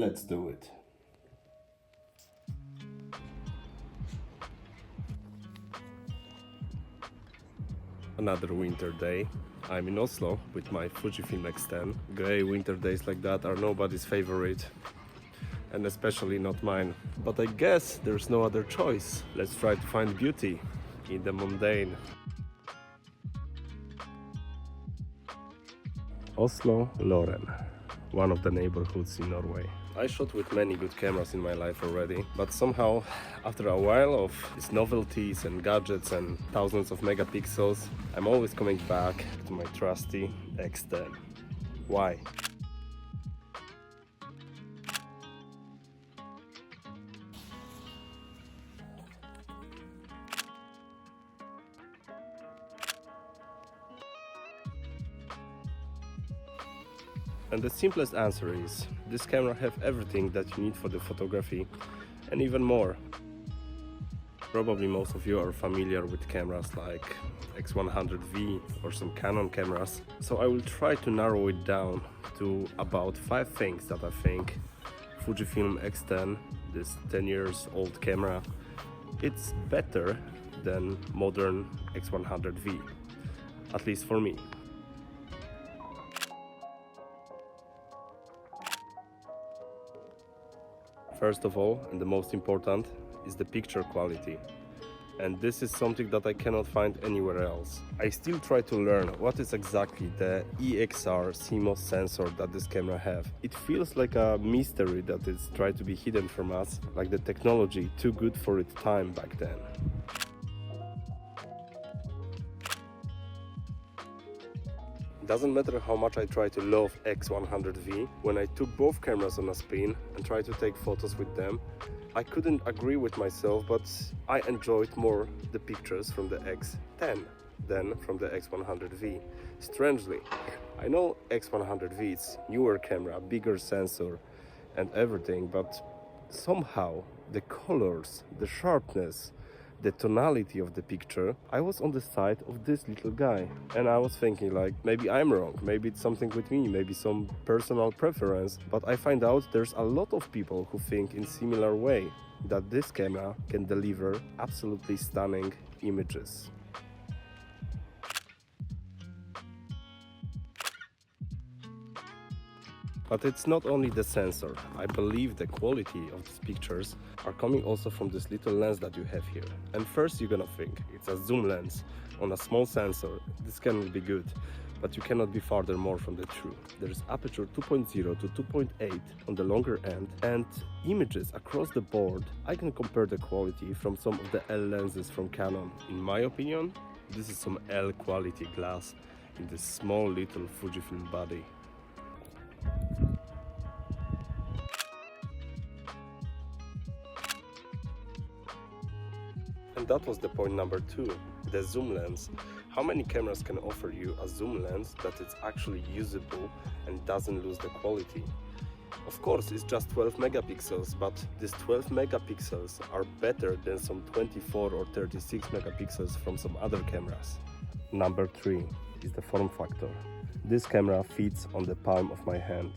Let's do it. Another winter day. I'm in Oslo with my Fujifilm X10. Grey winter days like that are nobody's favorite, and especially not mine. But I guess there's no other choice. Let's try to find beauty in the mundane. Oslo, Loren, one of the neighborhoods in Norway. I shot with many good cameras in my life already, but somehow, after a while of these novelties and gadgets and thousands of megapixels, I'm always coming back to my trusty X10. Why? And the simplest answer is, this camera has everything that you need for the photography and even more. Probably most of you are familiar with cameras like X100V or some Canon cameras, so I will try to narrow it down to about 5 things that I think Fujifilm X10, this 10 years old camera, it's better than modern X100V, at least for me. First of all, and the most important, is the picture quality. And this is something that I cannot find anywhere else. I still try to learn what is exactly the EXR CMOS sensor that this camera have. It feels like a mystery that is tried to be hidden from us, like the technology too good for its time back then. Doesn't matter how much I try to love X100V, when I took both cameras on a spin and tried to take photos with them, I couldn't agree with myself, but I enjoyed more the pictures from the X10 than from the X100V. Strangely, I know X100V is newer camera, bigger sensor and everything, but somehow the colors, the sharpness, the tonality of the picture, I was on the side of this little guy, and I was thinking like, maybe I'm wrong, maybe it's something with me, maybe some personal preference, but I find out there's a lot of people who think in similar way, that this camera can deliver absolutely stunning images. But it's not only the sensor. I believe the quality of these pictures are coming also from this little lens that you have here. And first you're gonna think, it's a zoom lens on a small sensor. This cannot be good, but you cannot be farther more from the truth. There's aperture 2.0 to 2.8 on the longer end, and images across the board. I can compare the quality from some of the L lenses from Canon. In my opinion, this is some L quality glass in this small little Fujifilm body. And that was the point number 2, the zoom lens. How many cameras can offer you a zoom lens that is actually usable and doesn't lose the quality? Of course, it's just 12 megapixels, but these 12 megapixels are better than some 24 or 36 megapixels from some other cameras. Number 3 is the form factor. This camera fits on the palm of my hand,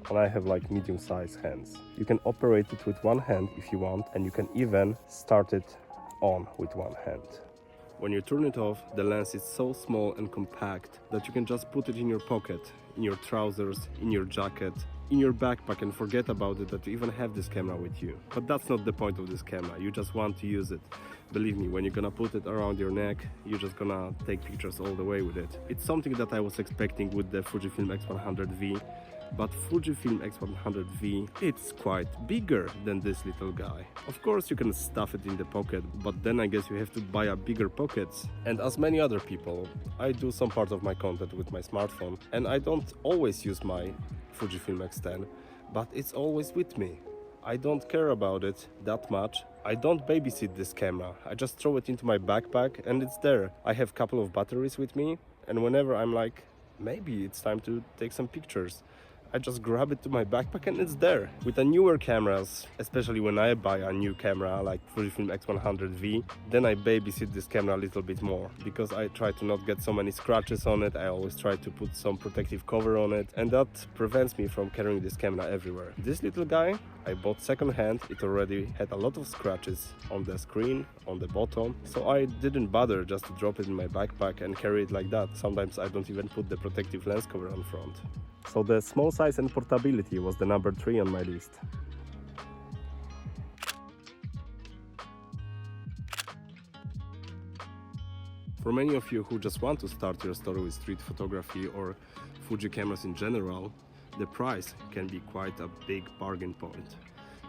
and I have like medium-sized hands. You can operate it with one hand if you want, and you can even start it on with one hand. When you turn it off, the lens is so small and compact that you can just put it in your pocket, in your trousers, in your jacket, in your backpack, and forget about it that you even have this camera with you. But that's not the point of this camera, you just want to use it. Believe me, when you're gonna put it around your neck, you're just gonna take pictures all the way with it. It's something that I was expecting with the Fujifilm X100V, but Fujifilm X100V, it's quite bigger than this little guy. Of course you can stuff it in the pocket, but then I guess you have to buy a bigger pockets. And as many other people, I do some part of my content with my smartphone, and I don't always use my Fujifilm X10, but it's always with me. I don't care about it that much. I don't babysit this camera. I just throw it into my backpack and it's there. I have a couple of batteries with me, and whenever I'm like, maybe it's time to take some pictures, I just grab it to my backpack and it's there. With the newer cameras, especially when I buy a new camera like Fujifilm X100V, then I babysit this camera a little bit more, because I try to not get so many scratches on it. I always try to put some protective cover on it, and that prevents me from carrying this camera everywhere. This little guy I bought second hand. It already had a lot of scratches on the screen, on the bottom, so I didn't bother just to drop it in my backpack and carry it like that. Sometimes I don't even put the protective lens cover on front. So the small size and portability was the number 3 on my list. For many of you who just want to start your story with street photography or Fuji cameras in general, the price can be quite a big bargain point,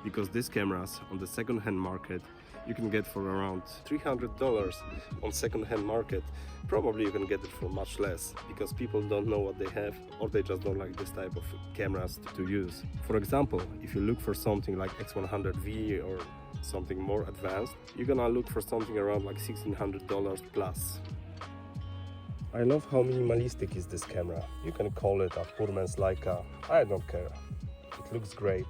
because these cameras on the second-hand market you can get for around $300 on second-hand market. Probably you can get it for much less, because people don't know what they have, or they just don't like this type of cameras to use. For example, if you look for something like X100V or something more advanced, you're gonna look for something around like $1,600 plus. I love how minimalistic is this camera. You can call it a poor man's Leica, I don't care. It looks great.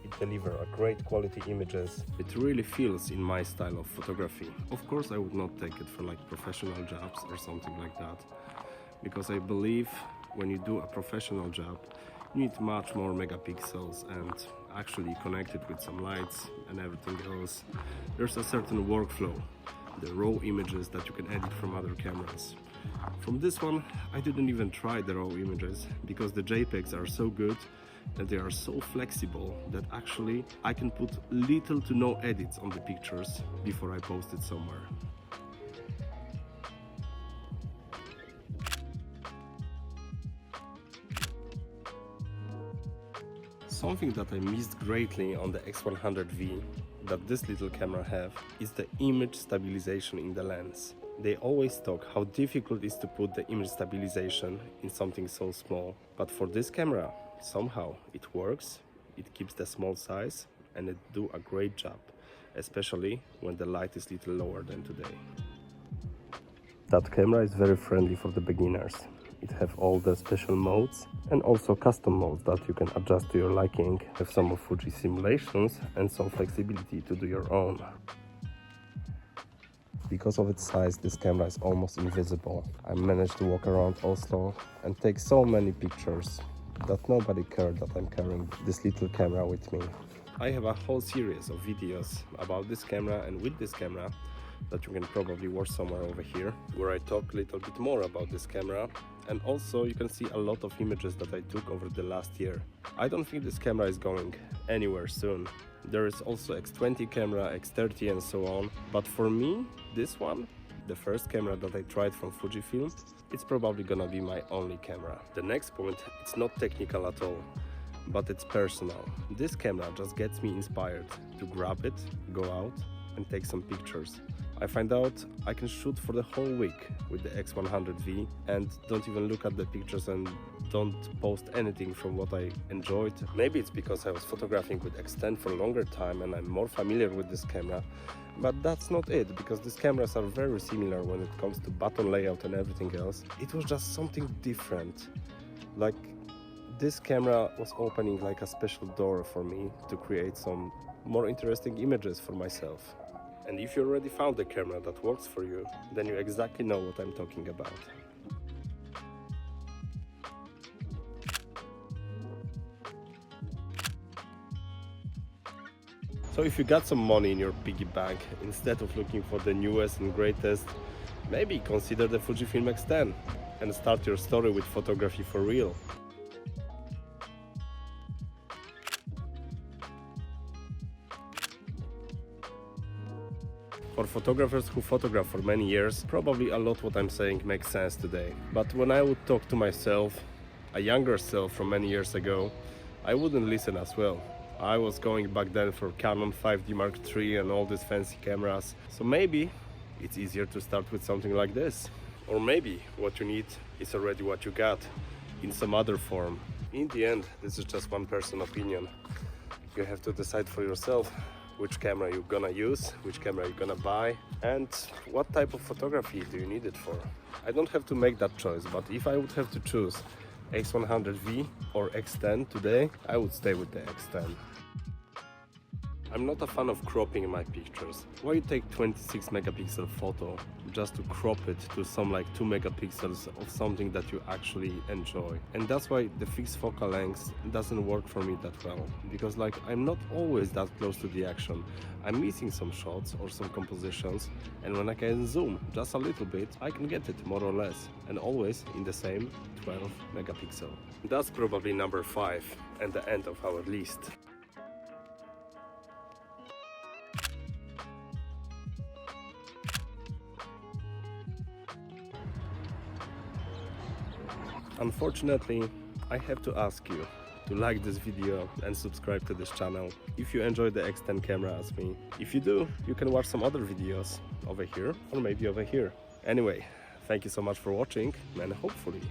It delivers a great quality images. It really feels in my style of photography. Of course I would not take it for like professional jobs or something like that, because I believe when you do a professional job you need much more megapixels and actually connect it with some lights and everything else. There's a certain workflow, the raw images that you can edit from other cameras. From this one I didn't even try the raw images, because the JPEGs are so good and they are so flexible that actually I can put little to no edits on the pictures before I post it somewhere. Something that I missed greatly on the X100V that this little camera have is the image stabilization in the lens. They always talk how difficult it is to put the image stabilization in something so small, but for this camera somehow it works. It keeps the small size and it do a great job, especially when the light is little lower than today. That camera is very friendly for the beginners. It have all the special modes and also custom modes that you can adjust to your liking. Have some of Fuji simulations and some flexibility to do your own. Because of its size, this camera is almost invisible. I managed to walk around Oslo and take so many pictures that nobody cared that I'm carrying this little camera with me. I have a whole series of videos about this camera and with this camera that you can probably watch somewhere over here, where I talk a little bit more about this camera, and also you can see a lot of images that I took over the last year. I don't think this camera is going anywhere soon. There is also X20 camera, X30 and so on, but for me, this one, the first camera that I tried from Fujifilm, it's probably gonna be my only camera. The next point, it's not technical at all, but it's personal. This camera just gets me inspired to grab it, go out and take some pictures. I find out I can shoot for the whole week with the X100V and don't even look at the pictures and don't post anything from what I enjoyed. Maybe it's because I was photographing with X10 for a longer time and I'm more familiar with this camera, but that's not it, because these cameras are very similar when it comes to button layout and everything else. It was just something different. Like, this camera was opening like a special door for me to create some more interesting images for myself. And if you already found a camera that works for you, then you exactly know what I'm talking about. So if you got some money in your piggy bank, instead of looking for the newest and greatest, maybe consider the Fujifilm X10 and start your story with photography for real. For photographers who photograph for many years, probably a lot what I'm saying makes sense today. But when I would talk to myself, a younger self from many years ago, I wouldn't listen as well. I was going back then for Canon 5D Mark III and all these fancy cameras. So maybe it's easier to start with something like this. Or maybe what you need is already what you got in some other form. In the end, this is just one person's opinion. You have to decide for yourself which camera you're gonna use, which camera you're gonna buy, and what type of photography do you need it for. I don't have to make that choice, but if I would have to choose, X100V or X10 today, I would stay with the X10. I'm not a fan of cropping my pictures. Why you take 26 megapixel photo just to crop it to some like 2 megapixels of something that you actually enjoy? And that's why the fixed focal length doesn't work for me that well, because like I'm not always that close to the action. I'm missing some shots or some compositions, and when I can zoom just a little bit, I can get it more or less, and always in the same 12 megapixel. That's probably number 5 and the end of our list. Unfortunately, I have to ask you to like this video and subscribe to this channel if you enjoy the X10 camera as me. If you do, you can watch some other videos over here or maybe over here. Anyway, thank you so much for watching and hopefully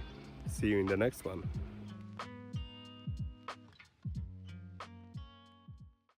see you in the next one.